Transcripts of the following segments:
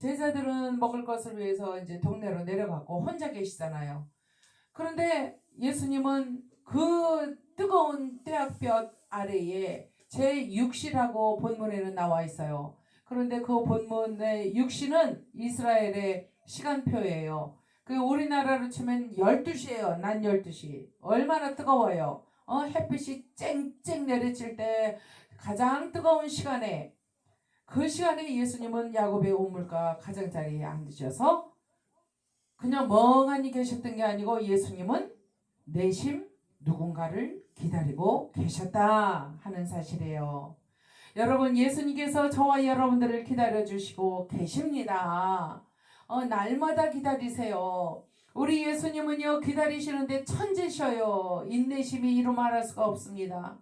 제자들은 먹을 것을 위해서 이제 동네로 내려가고 혼자 계시잖아요. 그런데 예수님은 그 뜨거운 떼약볕 아래에 제6시라고 본문에는 나와 있어요. 그런데 그 본문의 6시는 이스라엘의 시간표예요. 그 우리나라로 치면 12시예요. 낮 12시. 얼마나 뜨거워요. 햇빛이 쨍쨍 내리칠 때 가장 뜨거운 시간에, 그 시간에 예수님은 야곱의 우물가 가장자리에 앉으셔서 그냥 멍하니 계셨던 게 아니고 예수님은 내심 누군가를 기다리고 계셨다 하는 사실이에요. 여러분, 예수님께서 저와 여러분들을 기다려주시고 계십니다. 날마다 기다리세요. 우리 예수님은요, 기다리시는데 천재셔요. 인내심이 이루 말할 수가 없습니다.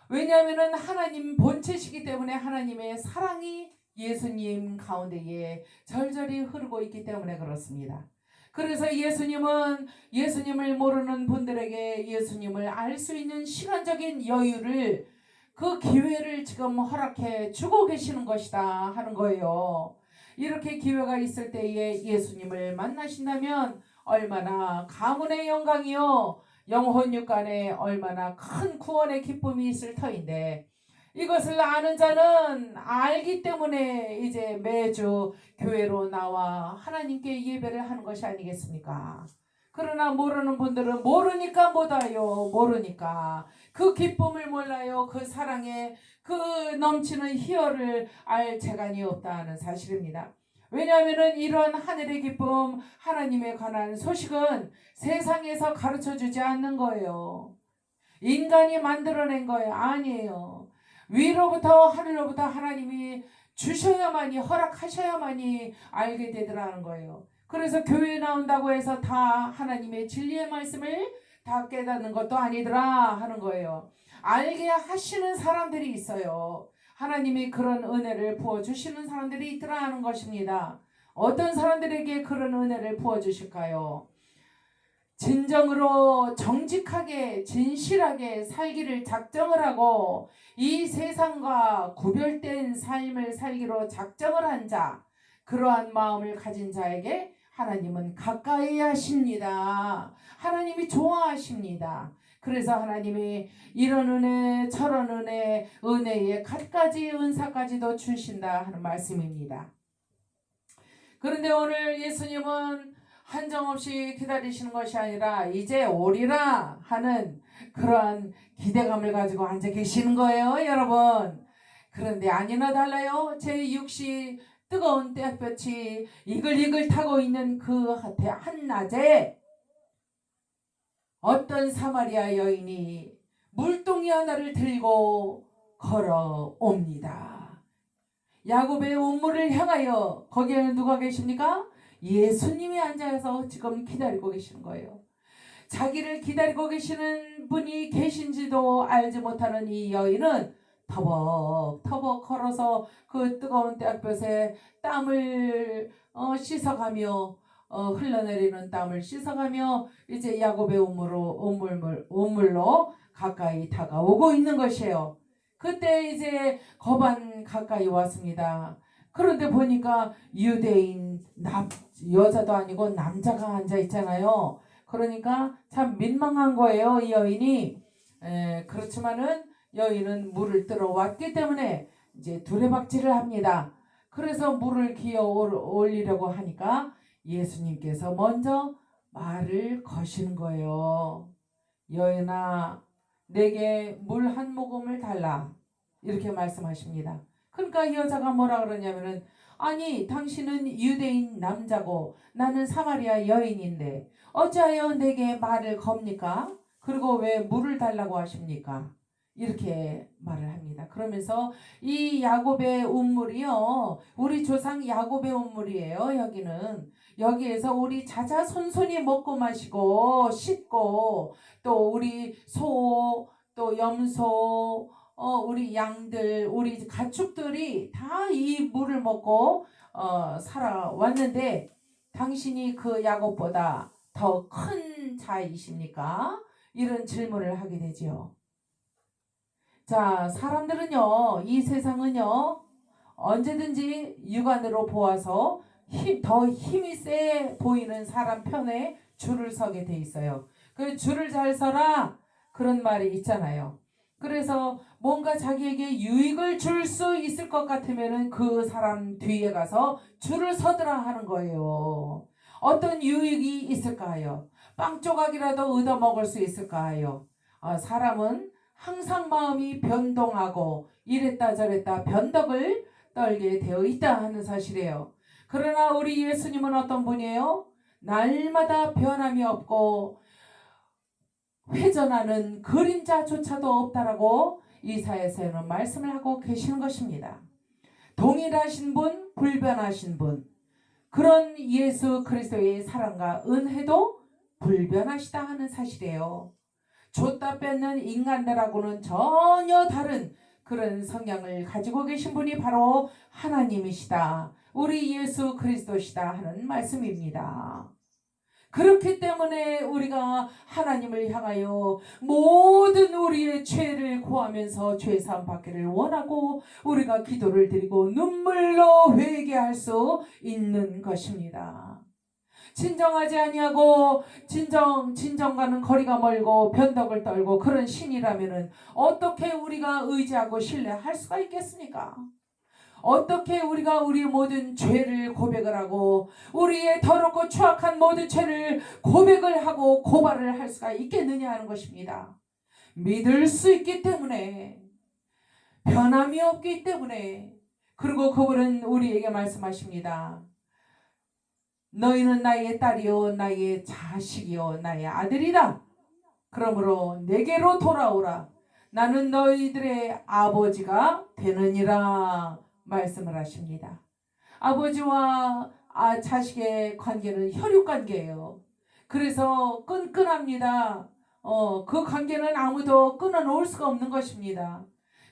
왜냐하면 하나님 본체시기 때문에 하나님의 사랑이 예수님 가운데에 절절히 흐르고 있기 때문에 그렇습니다. 그래서 예수님은 예수님을 모르는 분들에게 예수님을 알 수 있는 시간적인 여유를, 그 기회를 지금 허락해 주고 계시는 것이다 하는 거예요. 이렇게 기회가 있을 때에 예수님을 만나신다면 얼마나 가문의 영광이요, 영혼 육간에 얼마나 큰 구원의 기쁨이 있을 터인데, 이것을 아는 자는 알기 때문에 이제 매주 교회로 나와 하나님께 예배를 하는 것이 아니겠습니까? 그러나 모르는 분들은 모르니까 못 와요. 모르니까 그 기쁨을 몰라요. 그 사랑의 그 넘치는 희열을 알 재간이 없다는 사실입니다. 왜냐하면 이런 하늘의 기쁨, 하나님에 관한 소식은 세상에서 가르쳐주지 않는 거예요. 인간이 만들어낸 거예요. 아니에요. 위로부터, 하늘로부터 하나님이 주셔야만이, 허락하셔야만이 알게 되더라는 거예요. 그래서 교회에 나온다고 해서 다 하나님의 진리의 말씀을 다 깨닫는 것도 아니더라 하는 거예요. 알게 하시는 사람들이 있어요. 하나님이 그런 은혜를 부어주시는 사람들이 있더라 하는 것입니다. 어떤 사람들에게 그런 은혜를 부어주실까요? 진정으로 정직하게 진실하게 살기를 작정을 하고 이 세상과 구별된 삶을 살기로 작정을 한 자, 그러한 마음을 가진 자에게 하나님은 가까이 하십니다. 하나님이 좋아하십니다. 그래서 하나님이 이런 은혜 저런 은혜, 은혜에 갖가지 은사까지도 주신다 하는 말씀입니다. 그런데 오늘 예수님은 한정없이 기다리시는 것이 아니라 이제 오리라 하는 그러한 기대감을 가지고 앉아 계시는 거예요, 여러분. 그런데 아니나 달라요. 제6시 뜨거운 떼약볕이 이글이글 타고 있는 그 한낮에 어떤 사마리아 여인이 물동이 하나를 들고 걸어옵니다. 야곱의 우물을 향하여. 거기에는 누가 계십니까? 예수님이 앉아서 지금 기다리고 계시는 거예요. 자기를 기다리고 계시는 분이 계신지도 알지 못하는 이 여인은 터벅터벅 걸어서 그 뜨거운 떼약볕에 땀을 씻어가며, 흘러내리는 땀을 씻어가며 이제 야곱의 우물로 가까이 다가오고 있는 것이에요. 그때 이제 거반 가까이 왔습니다. 그런데 보니까 유대인 여자도 아니고 남자가 앉아 있잖아요. 그러니까 참 민망한 거예요, 이 여인이. 그렇지만은 여인은 물을 뜨러 왔기 때문에 이제 두레박질을 합니다. 그래서 물을 기어 올리려고 하니까 예수님께서 먼저 말을 거시는 거예요. 여인아, 내게 물 한 모금을 달라. 이렇게 말씀하십니다. 그러니까 이 여자가 뭐라 그러냐면은, 아니 당신은 유대인 남자고 나는 사마리아 여인인데 어찌하여 내게 말을 겁니까? 그리고 왜 물을 달라고 하십니까? 이렇게 말을 합니다. 그러면서 이 야곱의 우물이요, 우리 조상 야곱의 우물이에요. 여기에서 우리 자자손손이 먹고 마시고 씻고, 또 우리 소, 또 염소, 우리 양들, 우리 가축들이 다 이 물을 먹고 살아왔는데 당신이 그 야곱보다 더 큰 자이십니까? 이런 질문을 하게 되지요. 자, 사람들은요, 이 세상은요, 언제든지 육안으로 보아서 더 힘이 세 보이는 사람 편에 줄을 서게 돼 있어요. 그 줄을 잘 서라 그런 말이 있잖아요. 그래서 뭔가 자기에게 유익을 줄 수 있을 것 같으면은 그 사람 뒤에 가서 줄을 서더라 하는 거예요. 어떤 유익이 있을까요? 빵 조각이라도 얻어 먹을 수 있을까요? 사람은 항상 마음이 변동하고 이랬다 저랬다 변덕을 떨게 되어 있다 하는 사실이에요. 그러나 우리 예수님은 어떤 분이에요? 날마다 변함이 없고 회전하는 그림자조차도 없다라고 이사야서에는 말씀을 하고 계시는 것입니다. 동일하신 분, 불변하신 분, 그런 예수 그리스도의 사랑과 은혜도 불변하시다 하는 사실이에요. 줬다 뺏는 인간들하고는 전혀 다른 그런 성향을 가지고 계신 분이 바로 하나님이시다. 우리 예수 그리스도시다 하는 말씀입니다. 그렇기 때문에 우리가 하나님을 향하여 모든 우리의 죄를 고하면서 죄사함 받기를 원하고 우리가 기도를 드리고 눈물로 회개할 수 있는 것입니다. 진정하지 아니하고 진정과는 거리가 멀고 변덕을 떨고 그런 신이라면은 어떻게 우리가 의지하고 신뢰할 수가 있겠습니까? 어떻게 우리가 우리의 모든 죄를 고백을 하고 우리의 더럽고 추악한 모든 죄를 고백을 하고 고발을 할 수가 있겠느냐 하는 것입니다. 믿을 수 있기 때문에, 변함이 없기 때문에, 그리고 그분은 우리에게 말씀하십니다. 너희는 나의 딸이요 나의 자식이요 나의 아들이다. 그러므로 내게로 돌아오라. 나는 너희들의 아버지가 되느니라 말씀을 하십니다. 아버지와 자식의 관계는 혈육관계예요. 그래서 끈끈합니다. 그 관계는 아무도 끊어놓을 수가 없는 것입니다.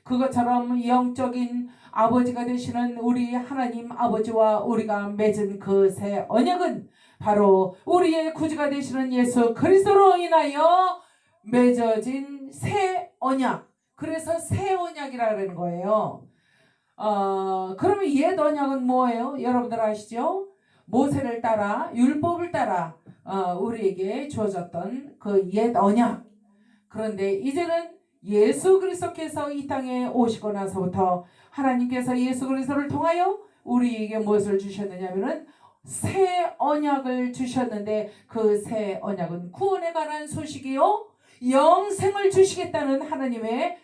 그것처럼 영적인 아버지가 되시는 우리 하나님 아버지와 우리가 맺은 그 새 언약은 바로 우리의 구주가 되시는 예수 그리스도로 인하여 맺어진 새 언약. 그래서 새 언약이라 그러는 거예요. 그러면 옛 언약은 뭐예요? 여러분들 아시죠? 모세를 따라 율법을 따라 우리에게 주어졌던 그 옛 언약. 그런데 이제는 예수 그리스도께서 이 땅에 오시고 나서부터 하나님께서 예수 그리스도를 통하여 우리에게 무엇을 주셨느냐면은 새 언약을 주셨는데 그 새 언약은 구원에 관한 소식이요 영생을 주시겠다는 하나님의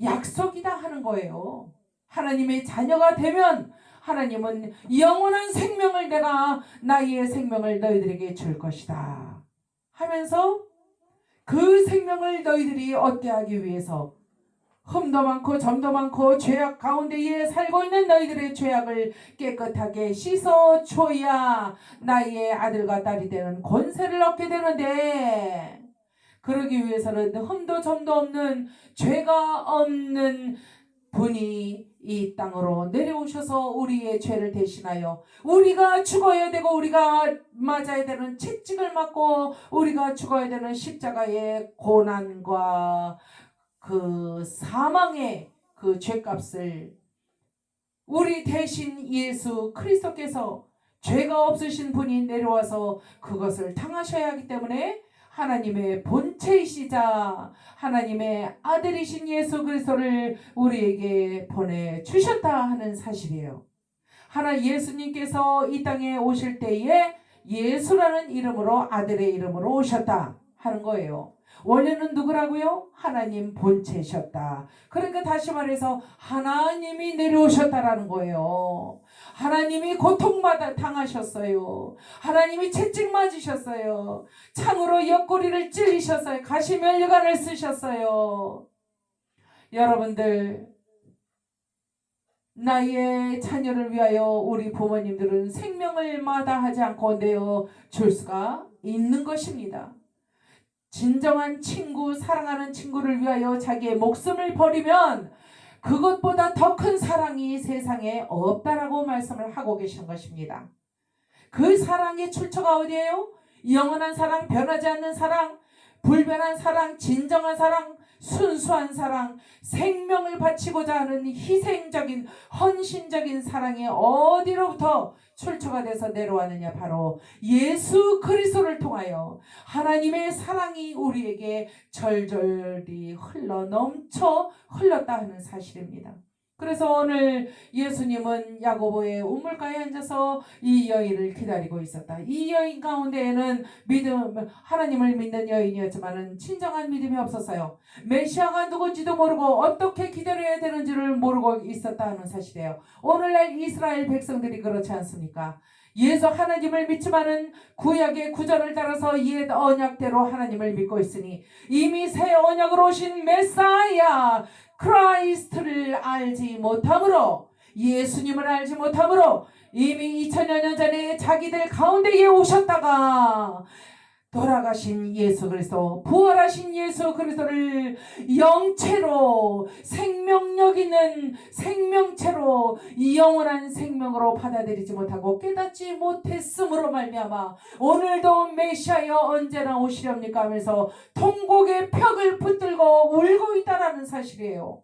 약속이다 하는 거예요. 하나님의 자녀가 되면 하나님은 영원한 생명을 내가 나의 생명을 너희들에게 줄 것이다 하면서 그 생명을 너희들이 얻게 하기 위해서 흠도 많고 점도 많고 죄악 가운데에 살고 있는 너희들의 죄악을 깨끗하게 씻어줘야 나의 아들과 딸이 되는 권세를 얻게 되는데, 그러기 위해서는 흠도 점도 없는 죄가 없는 분이 이 땅으로 내려오셔서 우리의 죄를 대신하여 우리가 죽어야 되고 우리가 맞아야 되는 채찍을 맞고 우리가 죽어야 되는 십자가의 고난과 그 사망의 그 죄값을 우리 대신 예수 그리스도께서 죄가 없으신 분이 내려와서 그것을 당하셔야 하기 때문에 하나님의 본체이시자 하나님의 아들이신 예수 그리스도를 우리에게 보내주셨다 하는 사실이에요. 예수님께서 이 땅에 오실 때에 예수라는 이름으로 아들의 이름으로 오셨다 하는 거예요. 원래는 누구라고요? 하나님 본체셨다. 그러니까 다시 말해서 하나님이 내려오셨다라는 거예요. 하나님이 고통받아 당하셨어요. 하나님이 채찍 맞으셨어요. 창으로 옆구리를 찔리셨어요. 가시면류관을 쓰셨어요. 여러분들, 나의 자녀를 위하여 우리 부모님들은 생명을 마다하지 않고 내어 줄 수가 있는 것입니다. 진정한 친구, 사랑하는 친구를 위하여 자기의 목숨을 버리면 그것보다 더 큰 사랑이 세상에 없다라고 말씀을 하고 계시는 것입니다. 그 사랑의 출처가 어디예요? 영원한 사랑, 변하지 않는 사랑, 불변한 사랑, 진정한 사랑, 순수한 사랑, 생명을 바치고자 하는 희생적인 헌신적인 사랑이 어디로부터 출처가 돼서 내려왔느냐? 바로 예수 그리스도를 통하여 하나님의 사랑이 우리에게 절절히 흘러 넘쳐 흘렀다 하는 사실입니다. 그래서 오늘 예수님은 야고보의 우물가에 앉아서 이 여인을 기다리고 있었다. 이 여인 가운데에는 하나님을 믿는 여인이었지만 진정한 믿음이 없었어요. 메시아가 누군지도 모르고 어떻게 기다려야 되는지를 모르고 있었다 하는 사실이에요. 오늘날 이스라엘 백성들이 그렇지 않습니까? 예수 하나님을 믿지만은 구약의 구절을 따라서 옛 언약대로 하나님을 믿고 있으니 이미 새 언약으로 오신 메사야 크라이스트를 알지 못함으로, 예수님을 알지 못함으로 이미 2000여 년 전에 자기들 가운데에 오셨다가 돌아가신 예수 그리스도, 부활하신 예수 그리스도를 영체로, 생명력 있는 생명체로, 영원한 생명으로 받아들이지 못하고 깨닫지 못했으므로 말미암아 오늘도 메시아여 언제나 오시렵니까 하면서 통곡의 벽을 붙들고 울고 있다라는 사실이에요.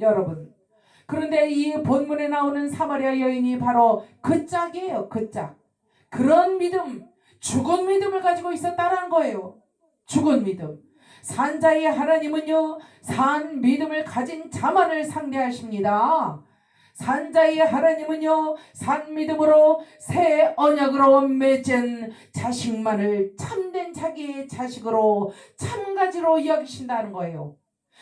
여러분, 그런데 이 본문에 나오는 사마리아 여인이 바로 그 짝이에요. 그 짝. 그런 믿음, 죽은 믿음을 가지고 있었다라는 거예요. 죽은 믿음. 산자의 하나님은요, 산 믿음을 가진 자만을 상대하십니다. 산자의 하나님은요, 산 믿음으로 새 언약으로 맺은 자식만을 참된 자기의 자식으로 참가지로 여기신다는 거예요.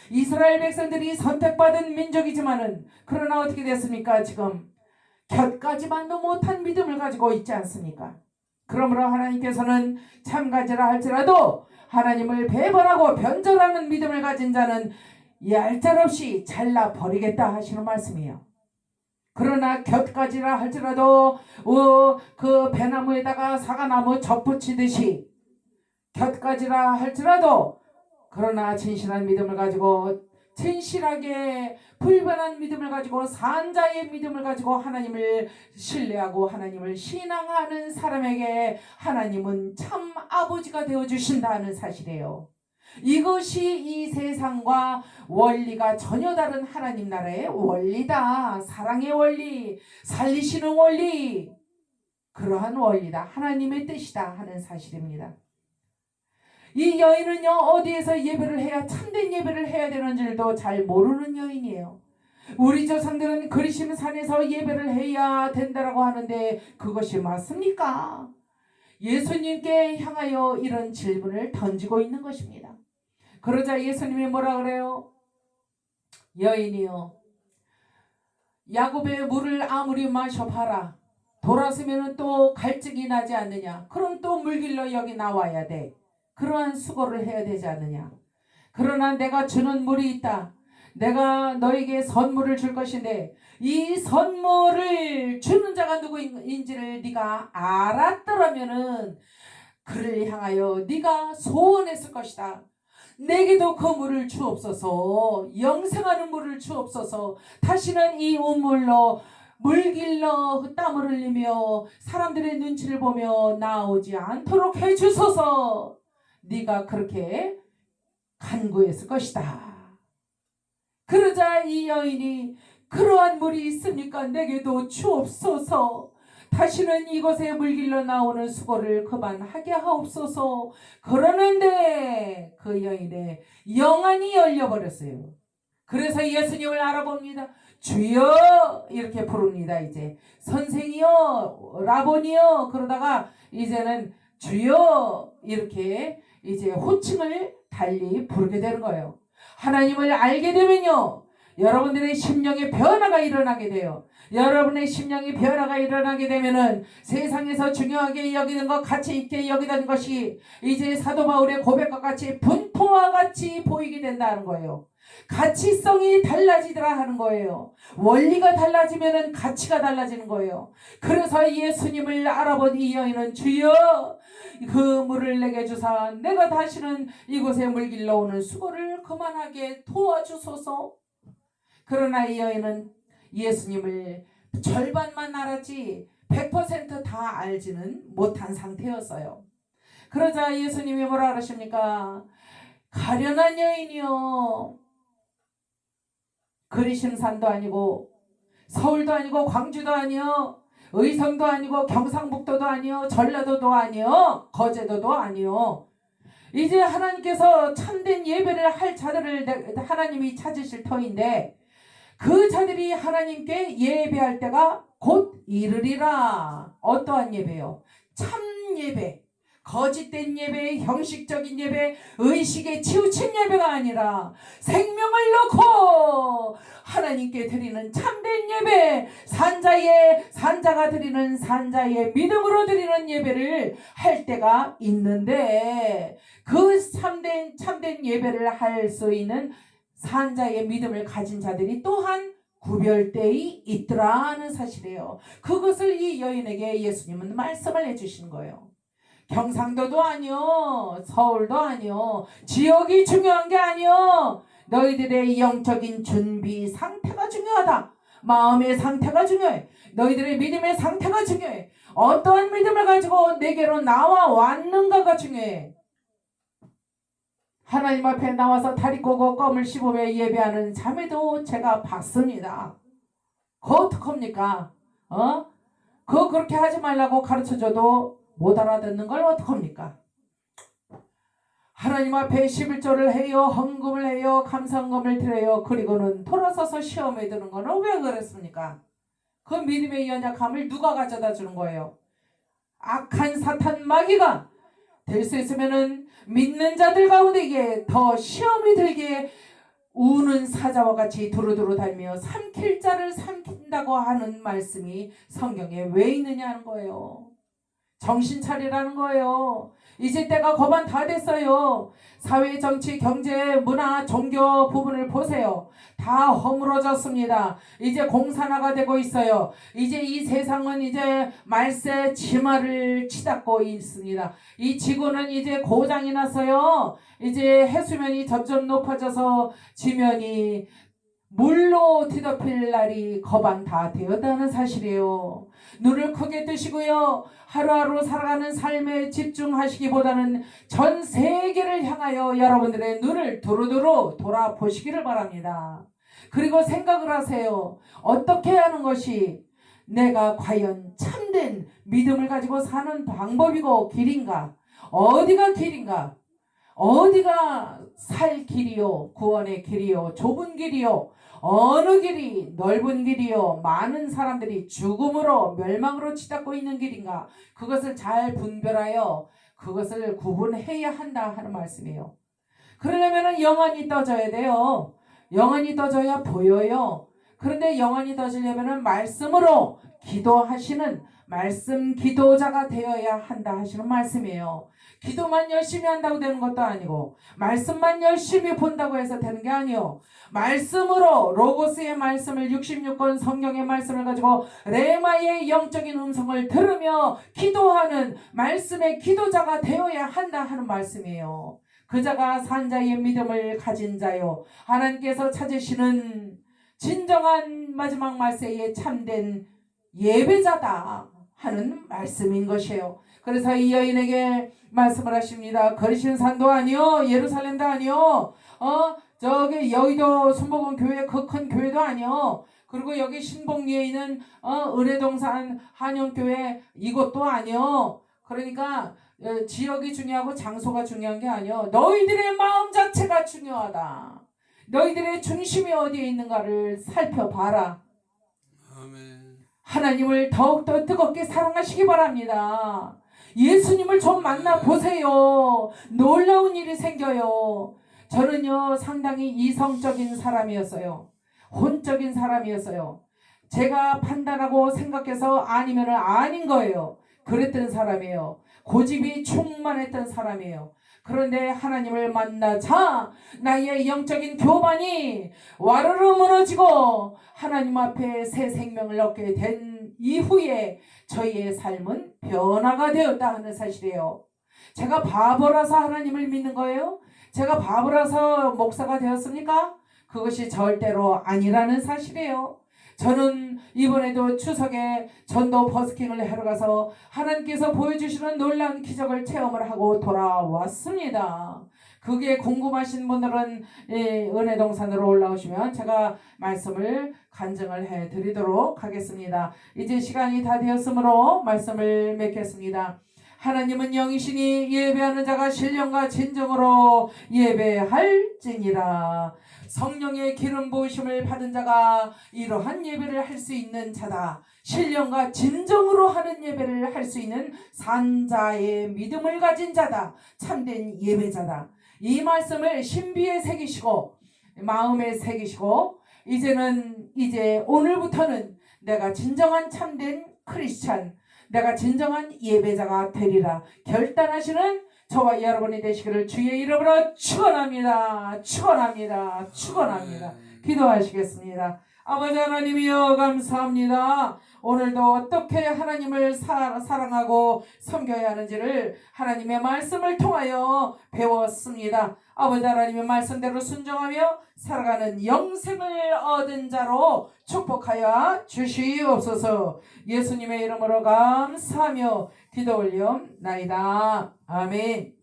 이스라엘 백성들이 선택받은 민족이지만은, 그러나 어떻게 됐습니까? 지금 곁가지만도 못한 믿음을 가지고 있지 않습니까? 그러므로 하나님께서는 참가지라 할지라도 하나님을 배반하고 변절하는 믿음을 가진 자는 얄짤없이 잘라버리겠다 하시는 말씀이에요. 그러나 곁가지라 할지라도 그 배나무에다가 사과나무 접붙이듯이 곁가지라 할지라도, 그러나 진실한 믿음을 가지고, 진실하게 불변한 믿음을 가지고, 산자의 믿음을 가지고 하나님을 신뢰하고 하나님을 신앙하는 사람에게 하나님은 참 아버지가 되어주신다는 사실이에요. 이것이 이 세상과 원리가 전혀 다른 하나님 나라의 원리다. 사랑의 원리, 살리시는 원리, 그러한 원리다. 하나님의 뜻이다 하는 사실입니다. 이 여인은요, 어디에서 예배를 해야, 참된 예배를 해야 되는 줄도 잘 모르는 여인이에요. 우리 조상들은 그리심 산에서 예배를 해야 된다라고 하는데 그것이 맞습니까? 예수님께 향하여 이런 질문을 던지고 있는 것입니다. 그러자 예수님이 뭐라 그래요? 여인이요, 야곱의 물을 아무리 마셔봐라. 돌아서면 또 갈증이 나지 않느냐? 그럼 또 물길로 여기 나와야 돼. 그러한 수고를 해야 되지 않느냐? 그러나 내가 주는 물이 있다. 내가 너에게 선물을 줄 것인데 이 선물을 주는 자가 누구인지를 네가 알았더라면은 그를 향하여 네가 소원했을 것이다. 내게도 그 물을 주옵소서. 영생하는 물을 주옵소서. 다시는 이 우물로 물길로 땀을 흘리며 사람들의 눈치를 보며 나오지 않도록 해주소서. 네가 그렇게 간구했을 것이다. 그러자 이 여인이 그러한 물이 있습니까? 내게도 주옵소서. 다시는 이곳에 물길로 나오는 수고를 그만하게 하옵소서. 그러는데 그 여인의 영안이 열려버렸어요. 그래서 예수님을 알아봅니다. 주여 이렇게 부릅니다. 이제 선생이여, 라보니여, 그러다가 이제는 주여 이렇게 이제 호칭을 달리 부르게 되는 거예요. 하나님을 알게 되면요, 여러분들의 심령의 변화가 일어나게 돼요. 여러분의 심령의 변화가 일어나게 되면은 세상에서 중요하게 여기는 것, 가치 있게 여기던 것이 이제 사도 바울의 고백과 같이 분포와 같이 보이게 된다는 거예요. 가치성이 달라지더라 하는 거예요. 원리가 달라지면은 가치가 달라지는 거예요. 그래서 예수님을 알아본 이 여인은 주여 그 물을 내게 주사 내가 다시는 이곳에 물길로 오는 수고를 그만하게 도와주소서. 그러나 이 여인은 예수님을 절반만 알았지 100% 다 알지는 못한 상태였어요. 그러자 예수님이 뭐라 그러십니까? 가련한 여인이요. 그리심산도 아니고 서울도 아니고 광주도 아니요, 의성도 아니고 경상북도도 아니요, 전라도도 아니요, 거제도도 아니요. 이제 하나님께서 참된 예배를 할 자들을 하나님이 찾으실 터인데 그 자들이 하나님께 예배할 때가 곧 이르리라. 어떠한 예배요? 참 예배. 거짓된 예배, 형식적인 예배, 의식에 치우친 예배가 아니라 생명을 놓고 하나님께 드리는 참된 예배, 산자가 드리는 산자의 믿음으로 드리는 예배를 할 때가 있는데 그 참된 예배를 할 수 있는 산자의 믿음을 가진 자들이 또한 구별되이 있더라 하는 사실이에요. 그것을 이 여인에게 예수님은 말씀을 해주시는 거예요. 경상도도 아니요, 서울도 아니요, 지역이 중요한 게 아니요, 너희들의 영적인 준비 상태가 중요하다. 마음의 상태가 중요해. 너희들의 믿음의 상태가 중요해. 어떠한 믿음을 가지고 내게로 나와 왔는가가 중요해. 하나님 앞에 나와서 다리 꼬고 껌을 씹으며 예배하는 자매도 제가 봤습니다. 그거 어떡합니까? 그거 그렇게 하지 말라고 가르쳐줘도 못 알아듣는 걸 어떡합니까? 하나님 앞에 11조를 해요, 헌금을 해요, 감사헌금을 드려요. 그리고는 돌아서서 시험에 드는 거는 왜 그랬습니까? 그 믿음의 연약함을 누가 가져다 주는 거예요? 악한 사탄 마귀가. 될 수 있으면은 믿는 자들 가운데 이게 더 시험이 들게 우는 사자와 같이 두루두루 달며 삼킬 자를 삼킨다고 하는 말씀이 성경에 왜 있느냐 하는 거예요. 정신 차리라는 거예요. 이제 때가 거반 다 됐어요. 사회, 정치, 경제, 문화, 종교 부분을 보세요. 다 허물어졌습니다. 이제 공산화가 되고 있어요. 이제 이 세상은 이제 말세 치마를 치닫고 있습니다. 이 지구는 이제 고장이 났어요. 이제 해수면이 점점 높아져서 지면이 물로 뒤덮일 날이 거반 다 되었다는 사실이에요. 눈을 크게 뜨시고요. 하루하루 살아가는 삶에 집중하시기보다는 전 세계를 향하여 여러분들의 눈을 두루두루 돌아보시기를 바랍니다. 그리고 생각을 하세요. 어떻게 하는 것이 내가 과연 참된 믿음을 가지고 사는 방법이고 길인가? 어디가 길인가? 어디가 살 길이요, 구원의 길이요, 좁은 길이요, 어느 길이 넓은 길이요, 많은 사람들이 죽음으로 멸망으로 치닫고 있는 길인가? 그것을 잘 분별하여 그것을 구분해야 한다 하는 말씀이에요. 그러려면 영안이 떠져야 돼요. 영안이 떠져야 보여요. 그런데 영안이 떠지려면 말씀으로 기도하시는 말씀 기도자가 되어야 한다 하시는 말씀이에요. 기도만 열심히 한다고 되는 것도 아니고 말씀만 열심히 본다고 해서 되는 게 아니요. 말씀으로 로고스의 말씀을 66권 성경의 말씀을 가지고 레마의 영적인 음성을 들으며 기도하는 말씀의 기도자가 되어야 한다 하는 말씀이에요. 그 자가 산자의 믿음을 가진 자요, 하나님께서 찾으시는 진정한 마지막 말세에 참된 예배자다 하는 말씀인 것이에요. 그래서 이 여인에게 말씀을 하십니다. 거리신산도 아니요, 예루살렘도 아니요, 저기 여의도 순복음 교회 그 큰 교회도 아니요, 그리고 여기 신봉리에 있는 은혜동산 한영교회 이것도 아니요. 그러니까 지역이 중요하고 장소가 중요한 게 아니요, 너희들의 마음 자체가 중요하다. 너희들의 중심이 어디에 있는가를 살펴봐라. 아멘. 하나님을 더욱더 뜨겁게 사랑하시기 바랍니다. 예수님을 좀 만나보세요. 놀라운 일이 생겨요. 저는요, 상당히 이성적인 사람이었어요. 혼적인 사람이었어요. 제가 판단하고 생각해서 아니면 아닌 거예요. 그랬던 사람이에요. 고집이 충만했던 사람이에요. 그런데 하나님을 만나자 나의 영적인 교만이 와르르 무너지고 하나님 앞에 새 생명을 얻게 된 이후에 저희의 삶은 변화가 되었다 하는 사실이에요. 제가 바보라서 하나님을 믿는 거예요? 제가 바보라서 목사가 되었습니까? 그것이 절대로 아니라는 사실이에요. 저는 이번에도 추석에 전도 버스킹을 하러 가서 하나님께서 보여주시는 놀라운 기적을 체험을 하고 돌아왔습니다. 그게 궁금하신 분들은 은혜동산으로 올라오시면 제가 말씀을 간증을 해드리도록 하겠습니다. 이제 시간이 다 되었으므로 말씀을 맺겠습니다. 하나님은 영이시니 예배하는 자가 신령과 진정으로 예배할지니라. 성령의 기름 부으심을 받은 자가 이러한 예배를 할 수 있는 자다. 신령과 진정으로 하는 예배를 할 수 있는 산자의 믿음을 가진 자다. 참된 예배자다. 이 말씀을 신비에 새기시고 마음에 새기시고 이제 오늘부터는 내가 진정한 참된 크리스찬, 내가 진정한 예배자가 되리라 결단하시는 저와 여러분이 되시기를 주의 이름으로 축원합니다. 축원합니다. 축원합니다. 기도하시겠습니다. 아버지 하나님이여 감사합니다. 오늘도 어떻게 하나님을 사랑하고 섬겨야 하는지를 하나님의 말씀을 통하여 배웠습니다. 아버지 하나님의 말씀대로 순종하며 살아가는 영생을 얻은 자로 축복하여 주시옵소서. 예수님의 이름으로 감사하며 기도 올리옵나이다. 아멘.